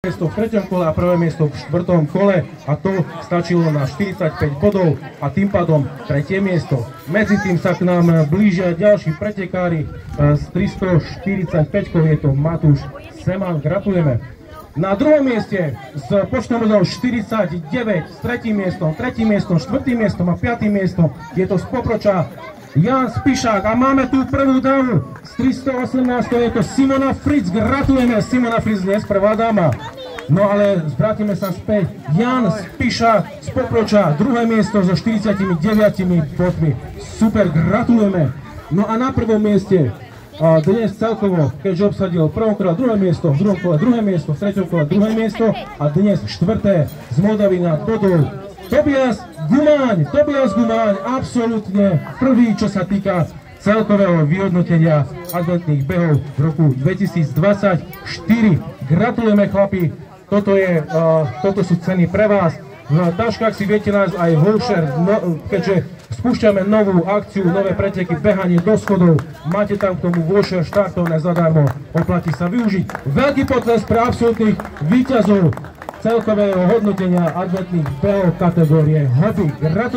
miesto v 3. kole a 1. miesto v 4. kole a to stačilo na 45 bodov a tým pádom 3. miesto. Medzi tým sa k nám blížia ďalší pretekári s 345, je to Matúš Seman, gratulujeme. Na 2. mieste s počtom bodov 49, s 3. miestom, 4. miestom a 5. miestom je to z Poproča Jan Spišák a máme tu prvú dámu z 318, je to Simona Fritz, gratulujeme, Simona Fritz dnes prvá dáma. No ale vrátime sa späť, Jan Spišák z Poproča, 2. miesto so 49 bodmi, super, gratulujeme. No a na 1. mieste dnes celkovo, keďže obsadil v 1. kole 2. miesto, v 2. kole 2. miesto, v 3. kole 2. miesto a dnes 4. z Moldavy na bodov Tobias Gumáň, absolútne prvý, čo sa týka celkového vyhodnotenia adventných behov v roku 2024. Gratulujeme chlapi, toto sú ceny pre vás. V taškách si viete nájsť aj voucher, keďže spúšťame novú akciu, nové preteky, behanie do schodov. Máte tam k tomu voucher štartovné zadarmo, oplatí sa využiť. Veľký potlesk pre absolútnych víťazov celkového hodnotenia adventných behov kategórie hobby. Gratulujem.